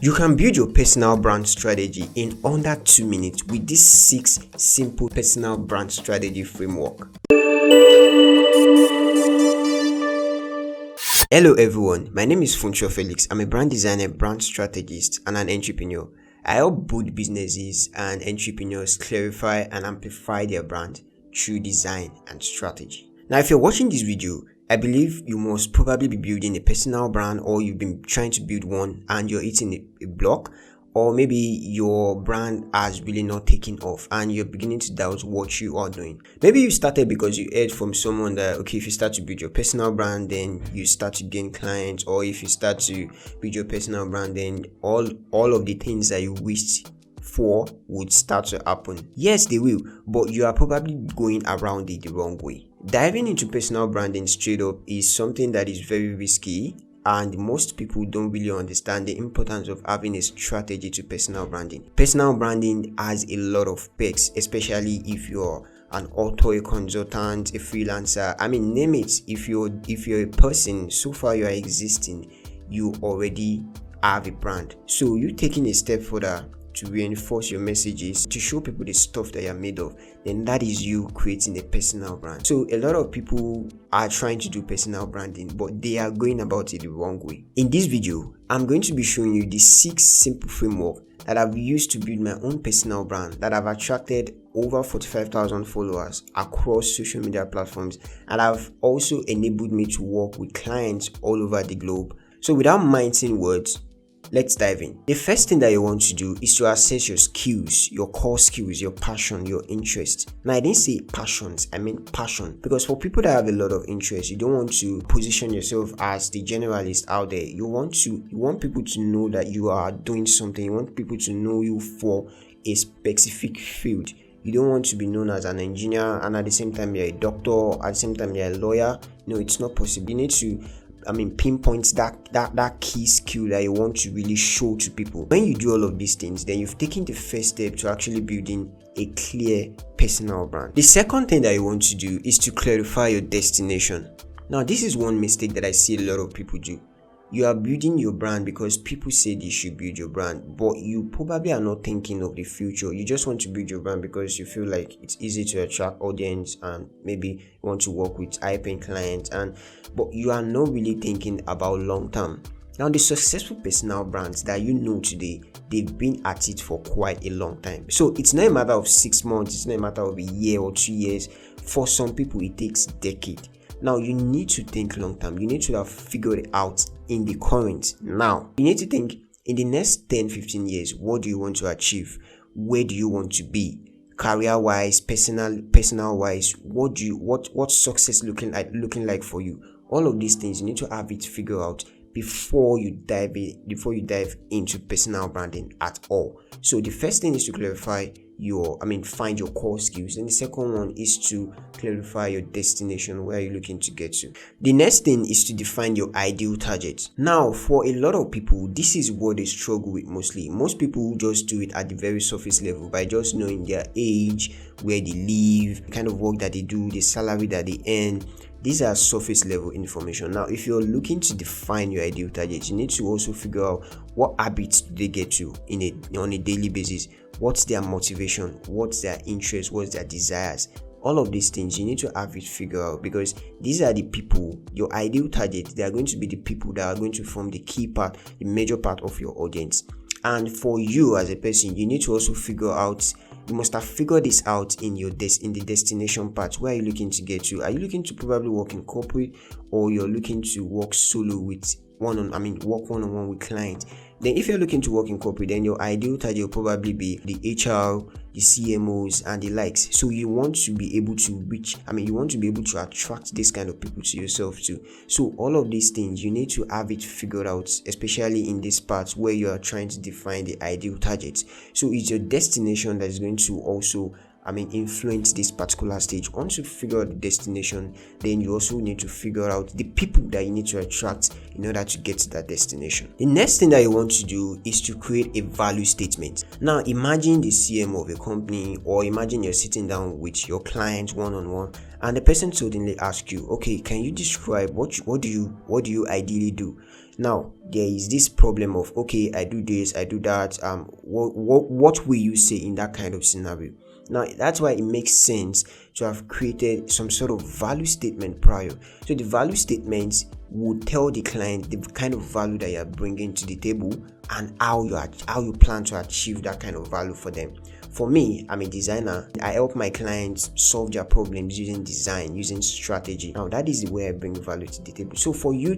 You can build your personal brand strategy in under 2 minutes with this 6 simple personal brand strategy framework. Hello everyone, my name is Funcho Felix. I'm a brand designer, brand strategist, and an entrepreneur. I help both businesses and entrepreneurs clarify and amplify their brand through design and strategy. Now, if you're watching this video, I believe you must probably be building a personal brand, or you've been trying to build one and you're hitting a block, or maybe your brand has really not taken off and you're beginning to doubt what you are doing. Maybe you started because you heard from someone that, okay, if you start to build your personal brand, then you start to gain clients, or if you start to build your personal brand, then all of the things that you wished for would start to happen. Yes, they will, but you are probably going around it the wrong way. Diving into personal branding straight up is something that is very risky, and most people don't really understand the importance of having a strategy to personal branding. Personal branding has a lot of perks, especially if you're an author, a consultant, a freelancer. I mean, name it. If you're a person, so far you are existing, you already have a brand. So you taking a step further to reinforce your messages, to show people the stuff that you're made of, then that is you creating a personal brand. So a lot of people are trying to do personal branding, but they are going about it the wrong way. In this video, I'm going to be showing you the 6 simple framework that I've used to build my own personal brand, that have attracted over 45,000 followers across social media platforms, and have also enabled me to work with clients all over the globe. So without mincing words, let's dive in. The first thing that you want to do is to assess your skills, your core skills, your passion, your interest. Now, I didn't say passions, I mean passion. Because for people that have a lot of interest, you don't want to position yourself as the generalist out there. You want people to know that you are doing something. You want people to know you for a specific field. You don't want to be known as an engineer and at the same time you're a doctor, at the same time you're a lawyer. No, it's not possible. You need to pinpoint that key skill that you want to really show to people. When you do all of these things, then you've taken the first step to actually building a clear personal brand. The second thing that you want to do is to clarify your destination. Now, this is one mistake that I see a lot of people do. You are building your brand because people said you should build your brand, but you probably are not thinking of the future. You just want to build your brand because you feel like it's easy to attract audience and maybe you want to work with high-paying clients, but you are not really thinking about long term. Now, the successful personal brands that you know today, they've been at it for quite a long time. So it's not a matter of 6 months, it's not a matter of a year or 2 years. For some people, it takes decades. Now, you need to think long term. You need to have figured it out in the current now. You need to think in the next 10-15 years, what do you want to achieve? Where do you want to be? Career wise, personal wise, what's success looking like for you? All of these things, you need to have it figured out before you dive into personal branding at all. So the first thing is to clarify find your core skills. And the second one is to clarify your destination, where you're looking to get to. The next thing is to define your ideal target. Now, for a lot of people, this is what they struggle with mostly. Most people just do it at the very surface level by just knowing their age, where they live, the kind of work that they do, the salary that they earn. These are surface level information. Now, if you're looking to define your ideal target, you need to also figure out what habits do they get to on a daily basis. What's their motivation? What's their interest? What's their desires? All of these things, you need to have it figured out, because these are the people, your ideal target. They are going to be the people that are going to form the major part of your audience. And for you as a person, you need to also figure out, you must have figured this out in the destination part. Where are you looking to get to? Are you looking to probably work in corporate, or you're looking to work solo with work one-on-one with clients? Then if you're looking to work in corporate, then your ideal target will probably be the HR, the CMOs, and the likes. So you want to be able to attract this kind of people to yourself too. So all of these things, you need to have it figured out, especially in this part where you are trying to define the ideal target. So it's your destination that is going to also influence this particular stage. Once you figure out the destination, then you also need to figure out the people that you need to attract in order to get to that destination. The next thing that you want to do is to create a value statement. Now, imagine the CMO of a company, or imagine you're sitting down with your client one-on-one, and the person suddenly asks you, okay, can you describe what do you ideally do? Now there is this problem of, okay, I do this, I do that, what will you say in that kind of scenario? Now that's why it makes sense to have created some sort of value statement prior. So the value statements would tell the client the kind of value that you are bringing to the table and how you plan to achieve that kind of value for them. For me, I'm a designer. I help my clients solve their problems using design, using strategy. Now that is the way I bring value to the table. So for you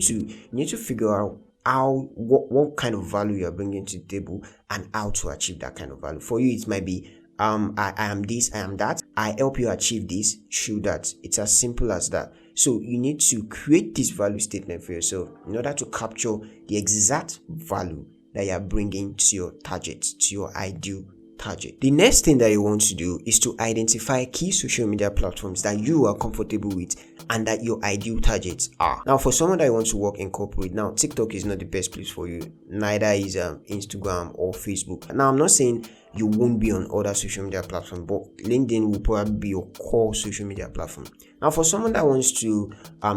need to figure out what kind of value you are bringing to the table and how to achieve that kind of value. For you, it might be I am this, I am that. I help you achieve this, show that. It's as simple as that. So you need to create this value statement for yourself in order to capture the exact value that you are bringing to your target, to your ideal target. The next thing that you want to do is to identify key social media platforms that you are comfortable with and that your ideal targets are. Now, for someone that wants to work in corporate, now TikTok is not the best place for you. Neither is Instagram or Facebook. Now, I'm not saying you won't be on other social media platforms, but LinkedIn will probably be your core social media platform. Now, for someone that wants to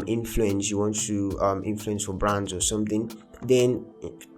influence for brands or something, then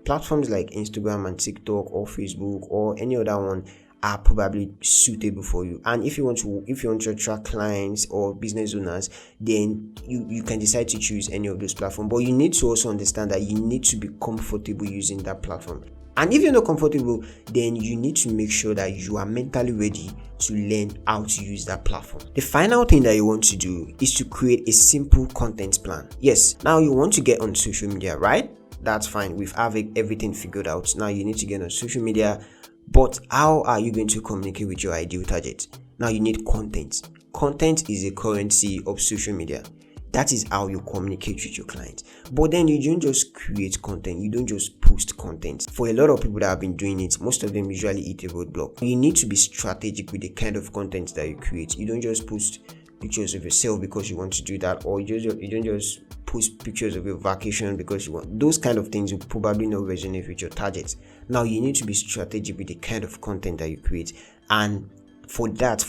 platforms like Instagram and TikTok or Facebook or any other one are probably suitable for you. And if you want to attract clients or business owners, then you can decide to choose any of those platforms. But you need to also understand that you need to be comfortable using that platform. And if you're not comfortable, then you need to make sure that you are mentally ready to learn how to use that platform. The final thing that you want to do is to create a simple content plan. Yes, now you want to get on social media, right? That's fine. We've everything figured out. Now you need to get on social media, but how are you going to communicate with your ideal target? Now you need content. Content is a currency of social media. That is how you communicate with your clients. But then you don't just create content. You don't just post content. For a lot of people that have been doing it, most of them usually hit a roadblock. You need to be strategic with the kind of content that you create. You don't just post pictures of yourself because you want to do that, or you don't just post pictures of your vacation because you want. Those kind of things will probably not resonate with your targets. Now you need to be strategic with the kind of content that you create, and for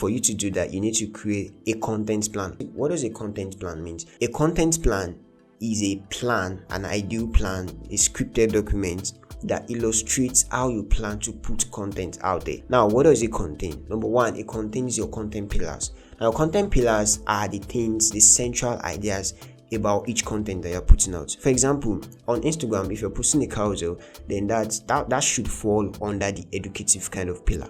you to do that, you need to create a content plan. What does a content plan mean? A content plan is a plan, an ideal plan, a scripted document that illustrates how you plan to put content out there. Now, what does it contain? Number one, it contains your content pillars. Now, content pillars are the central ideas about each content that you're putting out. For example, on Instagram, if you're posting a carousel, then that should fall under the educative kind of pillar.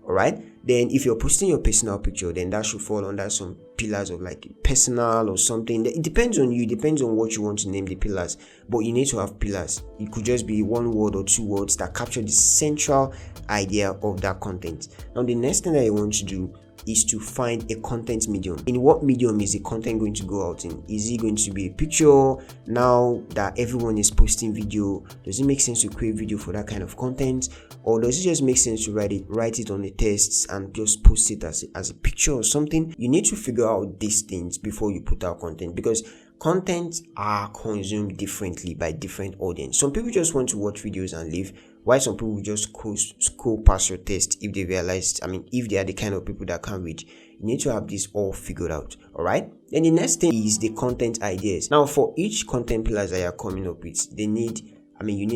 Alright, then if you're posting your personal picture, then that should fall under some pillars of like personal or something. It depends on you, it depends on what you want to name the pillars, but you need to have pillars. It could just be one word or two words that capture the central idea of that content. Now, the next thing that you want to do is to find a content medium. In what medium is the content going to go out in? Is it going to be a picture? Now that everyone is posting video, does it make sense to create video for that kind of content? Or does it just make sense to write it on the tests and just post it as a picture or something? You need to figure out these things before you put out content, because content are consumed differently by different audience. Some people just want to watch videos and leave, while some people just scroll past your test if they if they are the kind of people that can't read. You need to have this all figured out. Alright? Then the next thing is the content ideas. Now, for each content pillars that you're coming up with, you need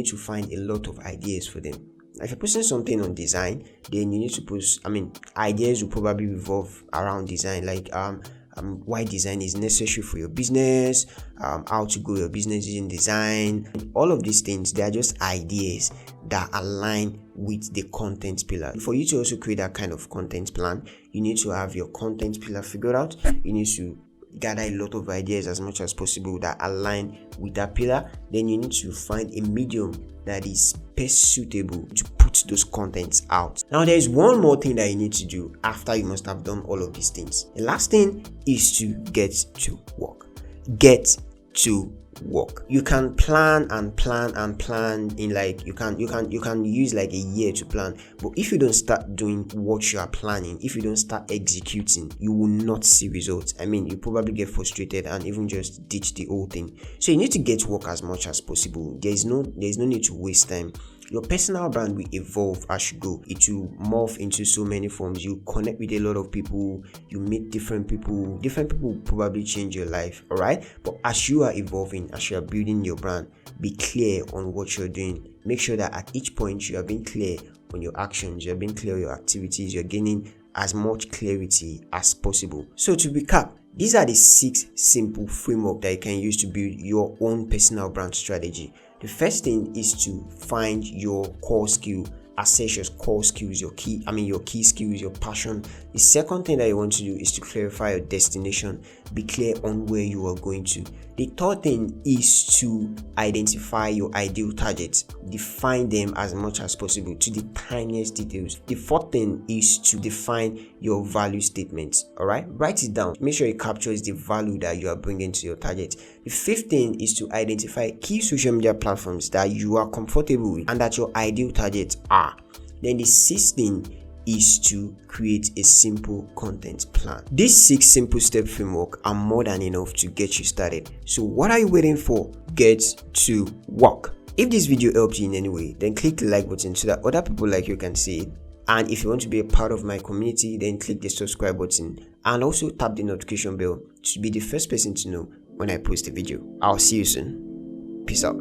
to find a lot of ideas for them. If you're posting something on design, then you need to post, ideas will probably revolve around design, like why design is necessary for your business, how to grow your business using design. All of these things, they are just ideas that align with the content pillar. For you to also create that kind of content plan, you need to have your content pillar figured out. You need to gather a lot of ideas as much as possible that align with that pillar. Then you need to find a medium that is best suitable to put those contents out. Now, there is one more thing that you need to do after you must have done all of these things. The last thing is to get to work. Get to work. You can plan in you can use like a year to plan, but if you don't start doing what you are planning, if you don't start executing, you will not see results. You probably get frustrated and even just ditch the whole thing. So you need to get to work as much as possible. There is no need to waste time. Your personal brand will evolve as you go. It will morph into so many forms. You connect with a lot of people, you meet different people will probably change your life. All right, but as you are evolving, as you are building your brand, be clear on what you're doing. Make sure that at each point you are being clear on your actions, you're being clear on your activities, you're gaining as much clarity as possible. So to recap, these are the 6 simple framework that you can use to build your own personal brand strategy. The first thing is to find your core skill, assess your core skills, your key skills, your passion. The second thing that you want to do is to clarify your destination, be clear on where you are going to. The third thing is to identify your ideal targets, define them as much as possible to the tiniest details. The fourth thing is to define your value statements. All right, write it down. Make sure it captures the value that you are bringing to your target. The fifth thing is to identify key social media platforms that you are comfortable with and that your ideal targets are. Then the sixth thing is to create a simple content plan. These 6 simple step framework are more than enough to get you started. So what are you waiting for? Get to work. If this video helped you in any way, then click the like button so that other people like you can see it. And if you want to be a part of my community, then click the subscribe button and also tap the notification bell to be the first person to know when I post a video. I'll see you soon. Peace out.